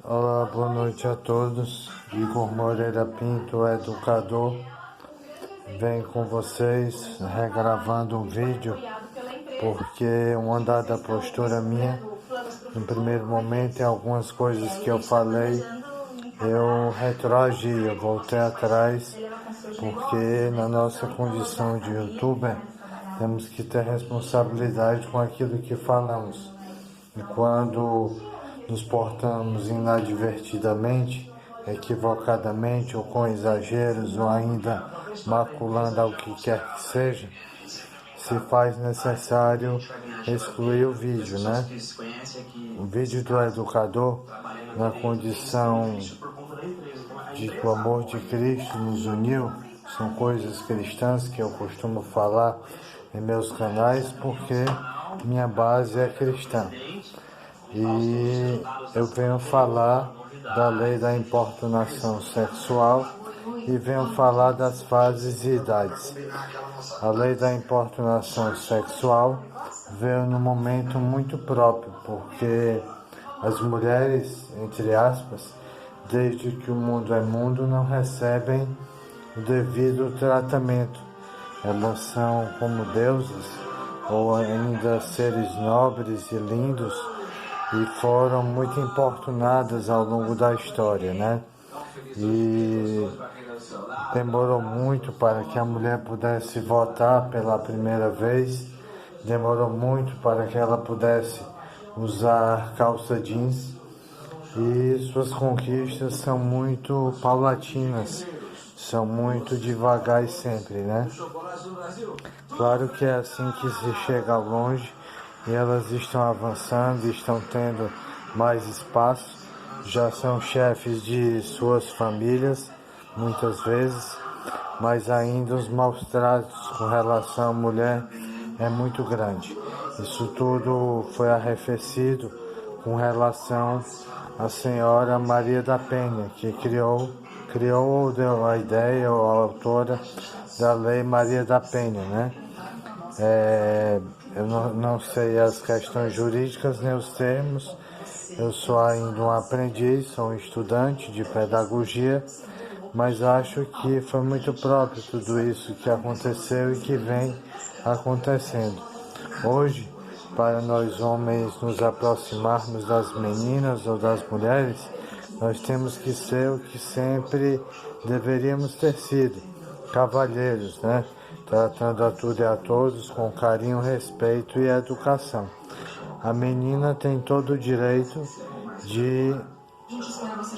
Olá, boa noite a todos. Igor Moreira Pinto, educador. Venho com vocês regravando um vídeo porque uma dada postura minha, no primeiro momento, em algumas coisas que eu falei, eu retroagi, eu voltei atrás, porque na nossa condição de youtuber temos que ter responsabilidade com aquilo que falamos. E quando nos portamos inadvertidamente, equivocadamente ou com exageros ou ainda maculando ao que quer que seja, se faz necessário excluir o vídeo, né? O vídeo do educador, na condição de que o amor de Cristo nos uniu, são coisas cristãs que eu costumo falar em meus canais porque minha base é cristã. E eu venho falar da lei da importunação sexual e venho falar das fases e idades. A lei da importunação sexual veio num momento muito próprio, porque as mulheres, entre aspas, desde que o mundo é mundo, não recebem o devido tratamento. Elas são como deusas ou ainda seres nobres e lindos, e foram muito importunadas ao longo da história, né? E demorou muito para que a mulher pudesse votar pela primeira vez, demorou muito para que ela pudesse usar calça jeans, e suas conquistas são muito paulatinas, são muito devagar e sempre, né? Claro que é assim que se chega longe, e elas estão avançando, estão tendo mais espaço, já são chefes de suas famílias, muitas vezes, mas ainda os maus tratos com relação à mulher é muito grande. Isso tudo foi arrefecido com relação à senhora Maria da Penha, que criou ou deu a ideia, ou a autora da Lei Maria da Penha, né? Eu não sei as questões jurídicas nem os termos, eu sou ainda um aprendiz, sou um estudante de pedagogia, mas acho que foi muito próprio tudo isso que aconteceu e que vem acontecendo. Hoje, para nós homens nos aproximarmos das meninas ou das mulheres, nós temos que ser o que sempre deveríamos ter sido, cavalheiros, né? Tratando a tudo e a todos com carinho, respeito e educação. A menina tem todo o direito de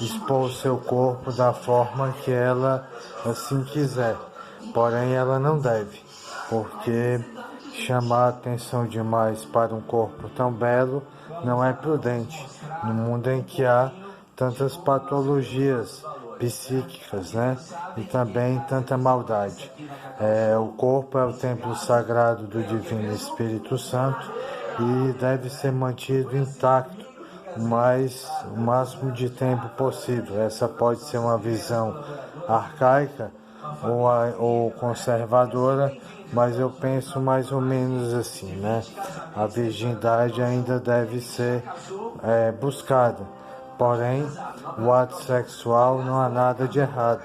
expor seu corpo da forma que ela assim quiser, porém ela não deve, porque chamar atenção demais para um corpo tão belo não é prudente, no mundo em que há tantas patologias psíquicas, né? E também tanta maldade. O corpo é o templo sagrado do Divino Espírito Santo e deve ser mantido intacto o máximo de tempo possível. Essa pode ser uma visão arcaica ou conservadora, mas eu penso mais ou menos assim, né? A virgindade ainda deve ser buscada. Porém, o ato sexual não há nada de errado,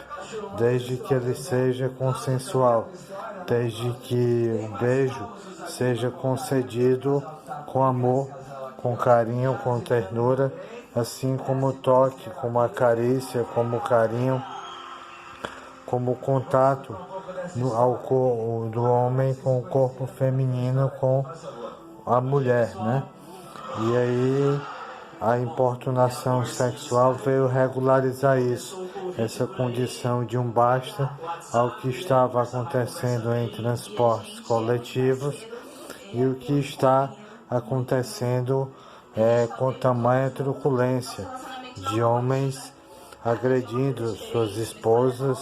desde que ele seja consensual, desde que o beijo seja concedido com amor, com carinho, com ternura, assim como o toque, como a carícia, como o carinho, como o contato do homem com o corpo feminino, com a mulher, né? E aí a importunação sexual veio regularizar isso, essa condição de um basta ao que estava acontecendo em transportes coletivos e o que está acontecendo com tamanha truculência de homens agredindo suas esposas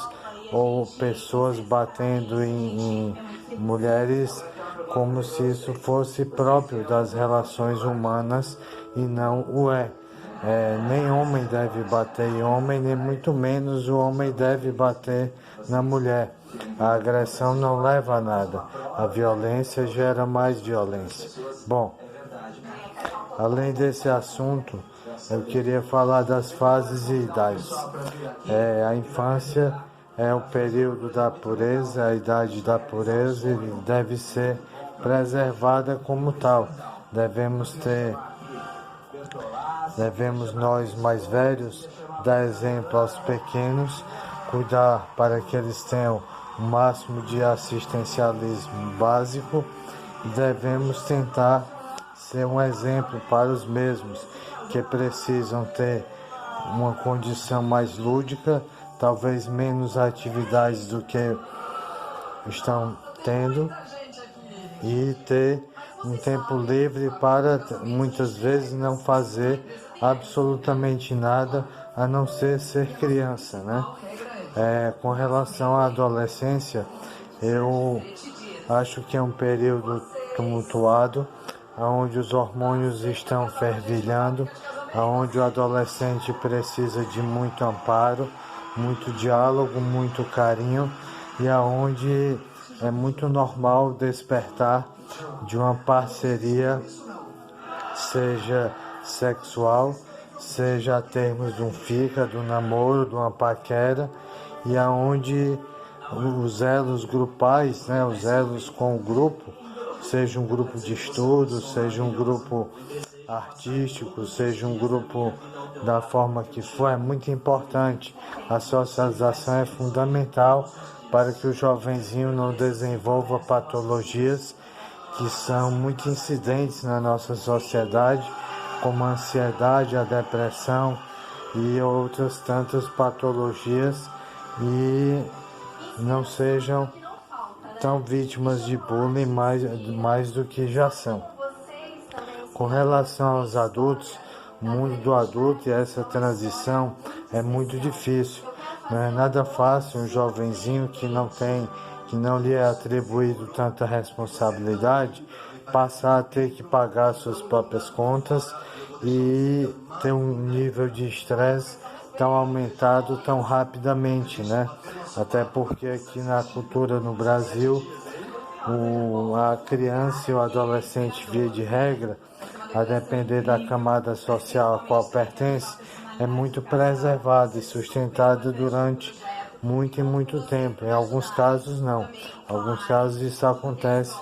ou pessoas batendo em mulheres como se isso fosse próprio das relações humanas e não o é. Nem homem deve bater em homem, nem muito menos o homem deve bater na mulher. A agressão não leva a nada. A violência gera mais violência. Bom, além desse assunto, eu queria falar das fases e idades. A infância é o período da pureza, a idade da pureza, e deve ser preservada como tal. Devemos nós mais velhos dar exemplo aos pequenos, cuidar para que eles tenham o máximo de assistencialismo básico, e devemos tentar ser um exemplo para os mesmos que precisam ter uma condição mais lúdica, talvez menos atividades do que estão tendo, e ter um tempo livre para muitas vezes não fazer absolutamente nada a não ser criança, né? Com relação à adolescência, eu acho que é um período tumultuado, onde os hormônios estão fervilhando, onde o adolescente precisa de muito amparo, muito diálogo, muito carinho, e aonde é muito normal despertar de uma parceria, seja sexual, seja a termos de um fica, de um namoro, de uma paquera, e aonde os elos grupais, né, os elos com o grupo, seja um grupo de estudo, seja um grupo artístico, seja um grupo da forma que for, é muito importante. A socialização é fundamental para que o jovenzinho não desenvolva patologias que são muito incidentes na nossa sociedade, como a ansiedade, a depressão e outras tantas patologias, e não sejam tão vítimas de bullying mais do que já são. Com relação aos adultos, o mundo do adulto e essa transição é muito difícil. Não é nada fácil um jovenzinho que não lhe é atribuído tanta responsabilidade, passar a ter que pagar suas próprias contas e ter um nível de estresse tão aumentado tão rapidamente, né? Até porque aqui na cultura no Brasil, a criança e o adolescente, via de regra, a depender da camada social a qual pertence, é muito preservado e sustentado durante muito e muito tempo. Em alguns casos não. Em alguns casos isso acontece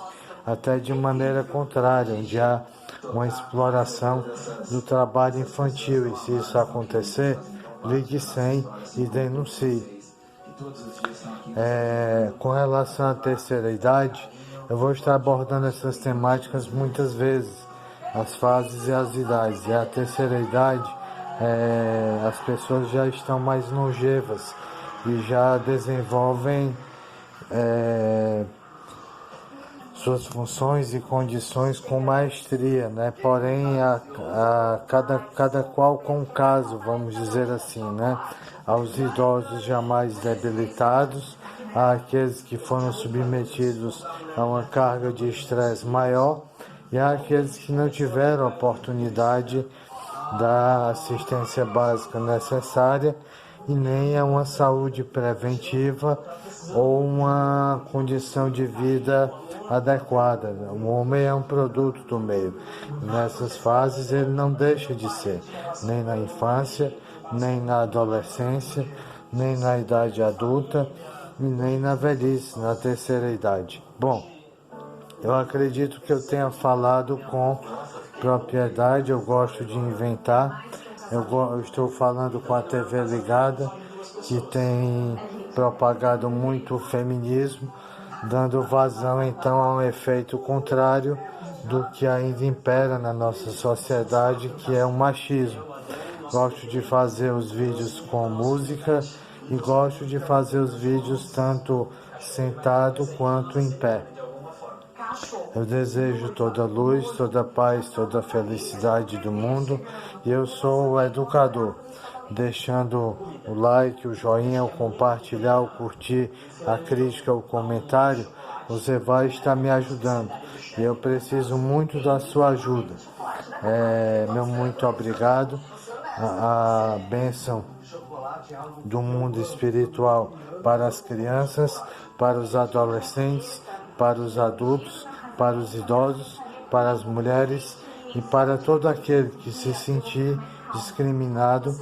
até de maneira contrária, onde há uma exploração do trabalho infantil. E se isso acontecer, ligue 100 e denuncie. Com relação à terceira idade, eu vou estar abordando essas temáticas muitas vezes, as fases e as idades. E a terceira idade, as pessoas já estão mais longevas e já desenvolvem suas funções e condições com maestria, né? Porém, cada qual com o caso, vamos dizer assim, né? Aos idosos já mais debilitados, àqueles que foram submetidos a uma carga de estresse maior, e àqueles que não tiveram oportunidade da assistência básica necessária e nem a uma saúde preventiva ou uma condição de vida adequada. O homem é um produto do meio. Nessas fases ele não deixa de ser, nem na infância, nem na adolescência, nem na idade adulta e nem na velhice, na terceira idade. Bom, eu acredito que eu tenha falado com propriedade, eu gosto de inventar. Eu estou falando com a TV ligada, que tem propagado muito o feminismo, dando vazão então a um efeito contrário do que ainda impera na nossa sociedade, que é o machismo. Gosto de fazer os vídeos com música e gosto de fazer os vídeos tanto sentado quanto em pé. Eu desejo toda luz, toda paz, toda felicidade do mundo, e eu sou o educador. Deixando o like, o joinha, o compartilhar, o curtir, a crítica, o comentário, você vai estar me ajudando. E eu preciso muito da sua ajuda. Meu muito obrigado. A bênção do mundo espiritual para as crianças, para os adolescentes, para os adultos, para os idosos, para as mulheres e para todo aquele que se sentir discriminado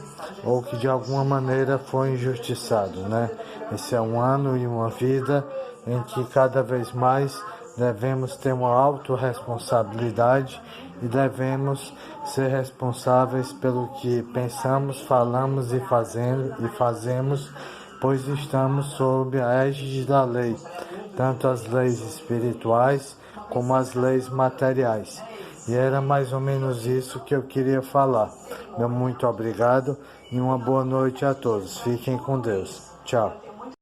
ou que de alguma maneira foi injustiçado, né? Esse é um ano e uma vida em que cada vez mais devemos ter uma autorresponsabilidade e devemos ser responsáveis pelo que pensamos, falamos e fazemos, pois estamos sob a égide da lei, tanto as leis espirituais como as leis materiais. E era mais ou menos isso que eu queria falar. Meu muito obrigado e uma boa noite a todos. Fiquem com Deus. Tchau.